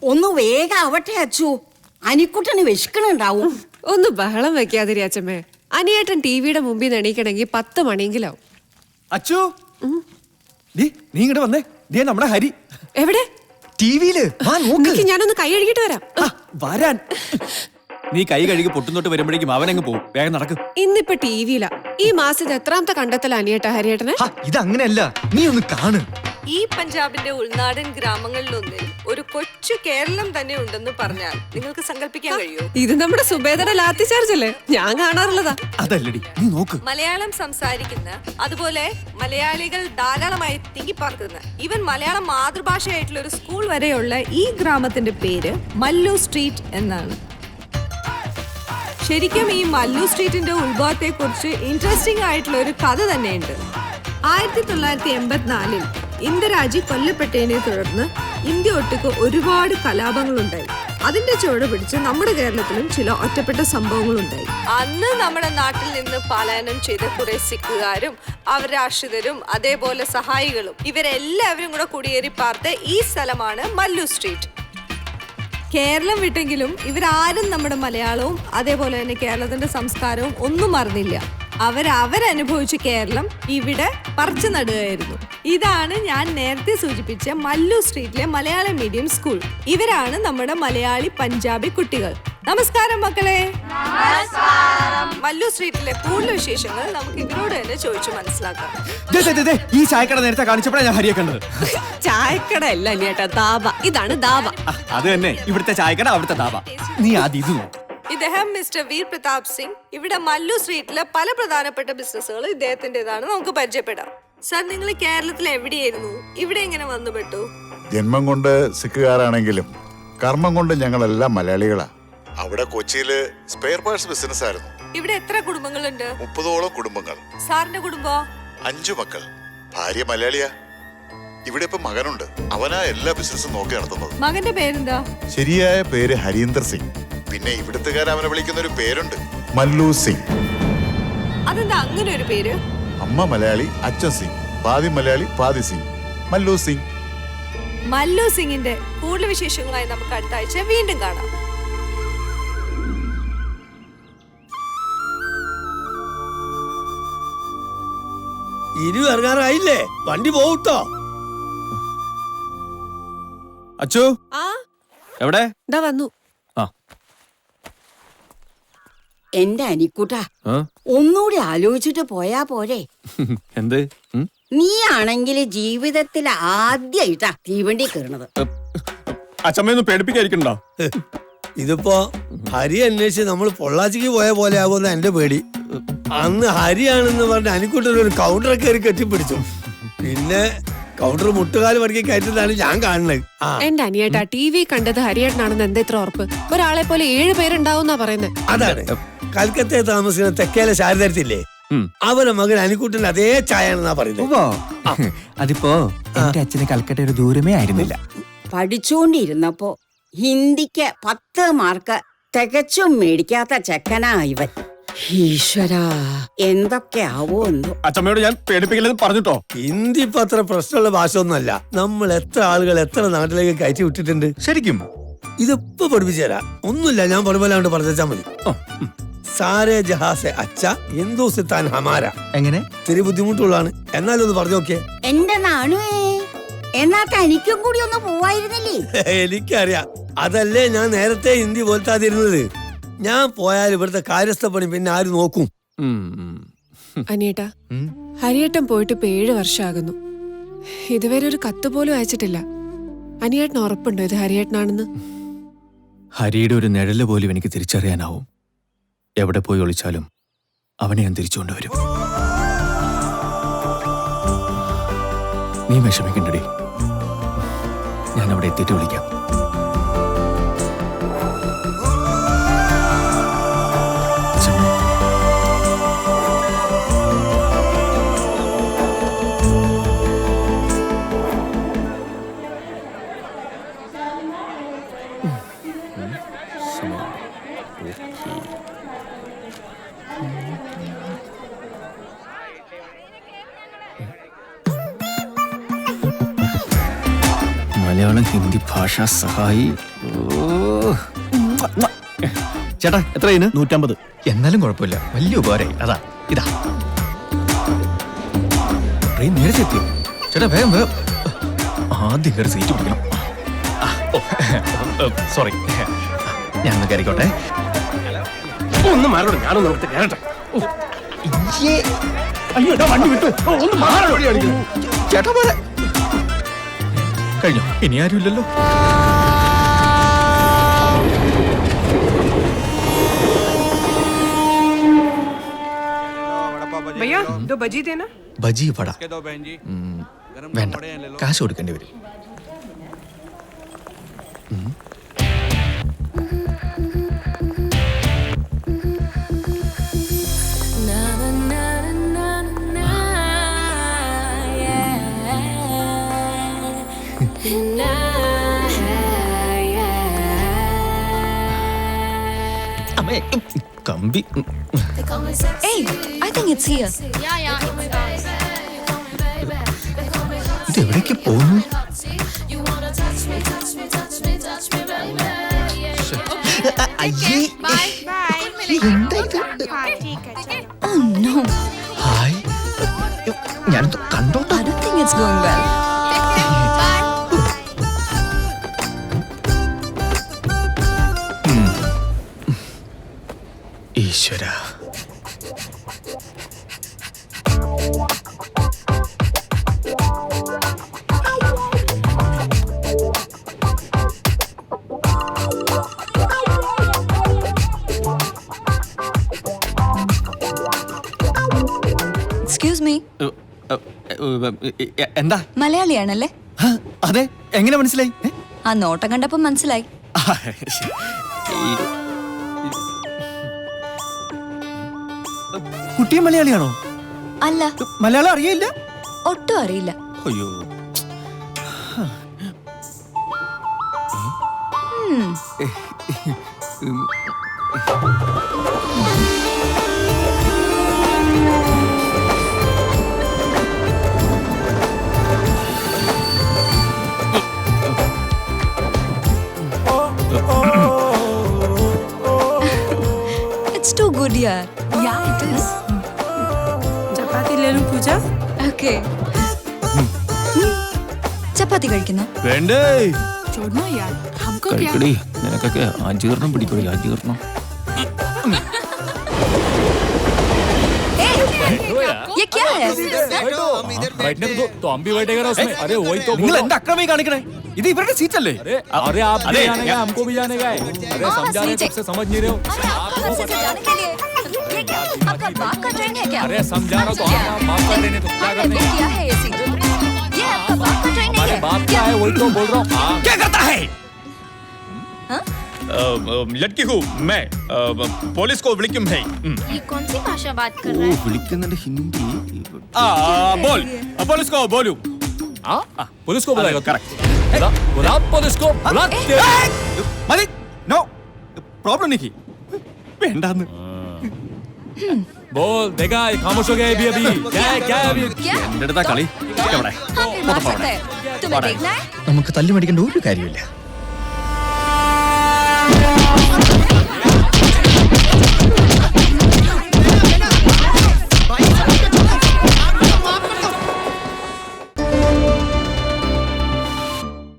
ഒന്ന് വേഗം ആവട്ടെ അച്ചു, അനിക്കുട്ടന് വിശക്കണുണ്ടാവും. ഒന്ന് ബഹളം വെക്കാതിരി അച്ഛമ്മേ. അനിയേട്ടൻ ടിവിയുടെ മുമ്പിൽ എണീക്കണമെങ്കിൽ 10 മണിയെങ്കിലാവും. അച്ചു, നീ ഇങ്ങോട്ട് വന്നേ. നമ്മുടെ ഹരി എവിടെ? ടിവിയില്. ഞാനൊന്ന് കൈ കഴുകിട്ട് വരാം. വരാൻ നീ കൈ കഴുകി പൊട്ടുന്നോട്ട് വരുമ്പോഴേക്കും അവനങ്ങ് പോകും. വേഗം നടക്കും. ഇന്നിപ്പോ ടിവിയില. ഈ മാസത്തെ എത്രാമത്തെ കണ്ടെത്തല അനിയേട്ട ഹരിയേട്ടന്? ഇതങ്ങനെയല്ല, നീ ഒന്ന് കാണ്. ഈ പഞ്ചാബിന്റെ ഉൾനാടൻ ഗ്രാമങ്ങളിലൊന്നിൽ ഒരു കൊച്ചു കേരളം തന്നെ ഉണ്ടെന്ന് പറഞ്ഞാൽ നിങ്ങൾക്ക് സങ്കല്പിക്കാൻ കഴിയോ? ഇത് നമ്മുടെ സുബേദയുടെ ലാത്തി ചാർജ് അല്ലേ? ഞാൻ കാണാറുള്ളതാ. അതല്ലടി, നീ നോക്ക്. മലയാളം സംസാരിക്കുന്ന, അതുപോലെ മലയാളികൾ ധാരാളമായി തിങ്ങിപ്പാർക്കുന്ന, ഈവൻ മലയാളം മാതൃഭാഷയായിട്ടുള്ള ഒരു സ്കൂൾ വരെയുള്ള ഈ ഗ്രാമത്തിന്റെ പേര് മല്ലു സ്ട്രീറ്റ് എന്നാണ്. ശരിക്കും ഈ മല്ലു സ്ട്രീറ്റിന്റെ ഉത്ഭവത്തെ കുറിച്ച് ഇൻട്രസ്റ്റിംഗ് ആയിട്ടുള്ള ഒരു കഥ തന്നെയുണ്ട്. 1984 ഇന്ദിരാജി കൊല്ലപ്പെട്ടതിനെ തുടർന്ന് ഇന്ത്യ ഒട്ടുക്ക് ഒരുപാട് കലാപങ്ങളുണ്ടായി. അതിന്റെ ചുവട് പിടിച്ച് നമ്മുടെ കേരളത്തിലും ചില ഒറ്റപ്പെട്ട സംഭവങ്ങളുണ്ടായി. അന്ന് നമ്മുടെ നാട്ടിൽ നിന്ന് പലായനം ചെയ്ത കുറെ സിഖുകാരും അവരുടെ ആശ്രിതരും അതേപോലെ സഹായികളും ഇവരെല്ലാവരും കൂടെ കുടിയേറി പാർത്ത ഈ സ്ഥലമാണ് മല്ലു സ്ട്രീറ്റ്. കേരളം വിട്ടെങ്കിലും ഇവരാരും നമ്മുടെ മലയാളവും അതേപോലെ തന്നെ കേരളത്തിന്റെ സംസ്കാരവും ഒന്നും മറന്നില്ല. അവരനുഭവിച്ച കേരളം ഇവിടെ പറിച്ചു നടുകയായിരുന്നു. ഇതാണ് ഞാൻ നേരത്തെ സൂചിപ്പിച്ച മല്ലു സ്ട്രീറ്റിലെ മലയാളം മീഡിയം സ്കൂൾ. ഇവരാണ് നമ്മുടെ മലയാളി പഞ്ചാബി കുട്ടികൾ. നമസ്കാരം മക്കളെ. മല്ലു സ്ട്രീറ്റിലെ കൂടുതൽ വിശേഷങ്ങൾ നമുക്ക് ഇവരോട് തന്നെ ചോദിച്ചു മനസ്സിലാക്കാം. ഈ ചായക്കട നേരത്തെ കാണിച്ചപ്പോഴാണ് ഞാൻ ഹരിയെ കണ്ടത്. ചായക്കട അല്ല അനിയേട്ടാ, ദാബ. ഇതാണ് ദാബ. അത് തന്നെ, ഇവിടുത്തെ ചായക്കട, അവിടുത്തെ ദാബ. നീ ആദ്യം ഇത് നോക്ക്. ഇദ്ദേഹം മിസ്റ്റർ വീർ പ്രതാപ് സിംഗ്. ഇവിടെ മല്ലു സ്ട്രീറ്റിലെ പല പ്രധാനപ്പെട്ട ബിസിനസ്സുകൾ ഇദ്ദേഹത്തിൻ്റെതാണ്. നമുക്ക് പരിചയപ്പെടാം. സർ, നിങ്ങൾ കേരളത്തിൽ എവിടെയായിരുന്നു? ഇവിടെ എങ്ങനെ വന്നുപെട്ടു? ജന്മം കൊണ്ട് സിഖുകാരാണെങ്കിലും കർമ്മം കൊണ്ട് ഞങ്ങളെല്ലാം മലയാളികളാ. അവിടെ കൊച്ചിയില് സ്പെയർ പാർട്സ് ബിസിനസ് ആയിരുന്നു. ഇവിടെ എത്ര കുടുംബങ്ങളുണ്ട്? 30ഓളം കുടുംബങ്ങൾ. സാറിന്റെ കുടുംബോ? 5 മക്കൾ. ഭാര്യ മലയാളിയാ. ഇവിടെ ഇപ്പൊ മകനുണ്ട്. അവനാ എല്ലാ ബിസിനസ്സും നോക്കി നടത്തുന്നത്. മകന്റെ പേരെന്താ? ശരിയായ പേര് ഹരീന്ദർ സിംഗ്. പിന്നെ ഇവിടുത്തുകാർ അവനെ വിളിക്കുന്ന ഒരു പേരുണ്ട്, മല്ലു സിംഗ്. അതെന്താ അങ്ങനെ ഒരു പേര്? അമ്മ മലയാളി, അച്ഛൻ സിംഗ്. പാതി മലയാളി പാതി സിംഗ്. മല്ലു സിംഗ്. മല്ലു സിംഗിന്റെ കൂടുതൽ വിശേഷങ്ങളായി നമുക്ക് അടുത്ത ആഴ്ച വീണ്ടും കാണാം. ഇനി ഇറങ്ങാറായില്ലേ? വണ്ടി പോട്ടോ. അച്ചു, എവിടെ? വന്നു. എന്റെ അനിക്കുട്ട, ഒന്നുകൂടി ആലോചിച്ചിട്ട് പോയാ പോരെ? എന്ത്? നീ ആണെങ്കിൽ ജീവിതത്തിൽ ആദ്യമായിട്ടാ തീവണ്ടി കയറണത്. അച്ഛമ്മയൊന്നും പേടിപ്പിക്കാതിരിക്കണ്ടോ? ഇതിപ്പോ ഹരി അന്വേഷിച്ച് നമ്മൾ പൊള്ളാച്ചിക്ക് പോയ പോലെ ആകുമെന്ന എന്റെ പേടി. അന്ന് ഹരിയാണെന്ന് പറഞ്ഞ് അനിക്കുട്ടൊരു കൗണ്ടർ കയറി കെട്ടിപ്പിടിച്ചു. പിന്നെ കൗണ്ടർ മുട്ടുകാല് മടക്കി കയറ്റുന്നതാണ് ഞാൻ കാണുന്നത്. എന്റെ അനിയേട്ടാ, ടിവി കണ്ടത് ഹരിയേട്ടനാണെന്ന് എന്താ ഇത്ര ഉറപ്പ്? ഒരാളെ പോലെ 7 പേരുണ്ടാവുന്നാ പറയുന്നത്. അതാണ് കൽക്കത്തയെ താമസിക്കുന്ന തെക്കേലെ ശാരദത്തില്ലേ, അവരെ മകൻ അനിക്കുട്ടന്റെ അതേ ചായയാണെന്നാ പറയുന്നത്. അതിപ്പോ എന്റെ അച്ഛന് കൽക്കട്ട ഒരു ദൂരമേ ആയിരുന്നില്ല. പഠിച്ചുകൊണ്ടിരുന്നപ്പോ ഹിന്ദിക്ക് 10 മാർക്ക് തികച്ചും മേടിക്കാത്ത ചെക്കനാ ഇവൻ. ഈശ്വരാ, എന്തൊക്കെ ആവോ എന്തോ. അച്ഛമ്മയോട് ഞാൻ പേടിപ്പിക്കില്ലെന്ന് പറഞ്ഞിട്ടോ. ഹിന്ദി ഇപ്പൊ അത്ര പ്രശ്നമുള്ള ഭാഷ ഒന്നല്ല. നമ്മൾ എത്ര ആളുകൾ എത്ര നാട്ടിലേക്ക് കയറ്റി വിട്ടിട്ടുണ്ട്. ശരിക്കും ഇതിപ്പോ പഠിപ്പിച്ചു തരാം. ഒന്നുമില്ല, ഞാൻ പഠിപ്പല്ലാണ്ട് പറഞ്ഞാ മതി. സാരേ ജഹാസെ അച്ഛ ഹിന്ദുസ്ഥാൻ ഹമാര. എങ്ങനെ? ഇത്തിരി ബുദ്ധിമുട്ടുള്ളതാണ്, എന്നാലും ഒന്ന് പറഞ്ഞു നോക്കിയേ. എന്റെ നാണുവേ, എന്നാ തനിക്കും കൂടി ഒന്ന് പോവായിരുന്നില്ലേ? എനിക്കറിയാം, അതല്ലേ ഞാൻ നേരത്തെ ഹിന്ദി പോലത്താതിരുന്നത്. ഞാൻ പോയാൽ ഇവിടുത്തെ കാര്യസ്ഥ പണി പിന്നെ ആര് നോക്കും? അനിയേട്ടാ, ഹരിയേട്ടൻ പോയിട്ട് ഇപ്പൊ 7 വർഷമാകുന്നു. ഇതുവരെ ഒരു കത്ത് പോലും അയച്ചിട്ടില്ല. അനിയേട്ടന് ഉറപ്പുണ്ടോ ഇത് ഹരിയേട്ടനാണെന്ന്? ഹരിയുടെ ഒരു നിഴല് പോലും എനിക്ക് തിരിച്ചറിയാനാവും. എവിടെ പോയി ഒളിച്ചാലും അവനെ ഞാൻ തിരിച്ചുകൊണ്ടുവരും. നീ വിഷമിക്കണ്ടടി, ഞാൻ അവിടെ എത്തിയിട്ട് വിളിക്കാം. മലയാളം ഹിന്ദി ഭാഷാ സഹായി. ചേട്ടാ എത്രയാണ്? 150. എന്നാലും കുഴപ്പമില്ല, വലിയ ഉപകാരമായി. അതാ ഇതാ ട്രെയിൻ നേരത്തെ എത്തിയോ? ചേട്ടാ വേഗം വേഗം, ആദ്യം കയറി സീറ്റ് പിടിക്കണം. സോറി, ഞാനൊന്ന് കയറിക്കോട്ടെ. ഒന്ന് മാറോട്, ഞാനൊന്ന് നോക്കട്ടെ, കേറട്ടെ. അയ്യോ വണ്ടി വിട്ടു, ഒന്ന് മാറോടി. ചേട്ടാ പോലെ കഴിഞ്ഞോ? ഇനി ആരുമില്ലല്ലോ. भैया 2 बजी देना. ബജി വട വേണ്ട, കാശ് കൊടുക്കേണ്ടി വരും. അമ്മേ കമ്പി. Hey, I think it's here. ഇത് എവിടേക്ക് പോകുന്നു? Oh no, ഹായ്, ഞാനത് കണ്ടോട്ടോ. I don't think it's going well. ഈശ്വര, Excuse me, എന്താ? മലയാളിയാണല്ലേ? ആ, അതെ, എങ്ങനെ മനസ്സിലായി? ആ നോട്ടം കണ്ടപ്പോ മനസ്സിലായി. കുട്ടിയും മലയാളിയാണോ? അല്ല, മലയാളം അറിയില്ല? ഒട്ടും അറിയില്ല. അയ്യോ, It's too good, yaar. Yeah, it is. ചപ്പാത്തി ले लूं पूजा? Okay. ചപ്പാത്തി കഴിക്കുന്നു. വേണ്ടേ? छोड़ना यार, हमको क्या? കഴിക്കടി, നിനക്കൊക്കെ ആജീർണം പിടിക്കൂടി, ആജീർണം. ये क्या है? तो हम भी बैठेगा ना उसमें. अरे वही तो നിങ്ങൾ എന്താ അക്രമി കാണിക്കണേ? ഇത് ഇവരുടെ സീറ്റ് അല്ലേ? अरे आप भी जाने का, हमको भी जाने का है. अरे समझा रहे, कब से समझ नहीं रहे हो. कहाँ से जाने के लिए? ये क्या? आपका बाप का ट्रेन है क्या? अरे समझा रहा तो हम माफ कर देने, तो क्या करने? ये क्या है ये सीट? ये आपका बाप का ट्रेन है हमारे क्या? बाप का है, वही तो बोल रहा हूँ. हाँ. क्या करता है? हाँ? लड़की हूँ मैं, पुलिस को विलिकम है. ये कौन सी भाषा बात कर रहा है? വിളിക്കുന്നുണ്ട് ഹിന്ദി. बोल, पुलिस को बोलू. हाँ? पुलिस को बुलाएगा. करेक्ट. बुला पुलिस को. बुला. മതി, നോ പ്രോബ്ലം नहीं. വേണ്ടാന്ന്. बोल देखा, खामोश हो गया अभी अभी. क्या है अभी? क्या? എന്റെ അടുത്താ കളി. ഇവിടെ हाँ, फिर बात करते हैं. तुम्हें देखना है? നമുക്ക് തല്ലു മേടിക്കേണ്ട ഒരു കാര്യമില്ല.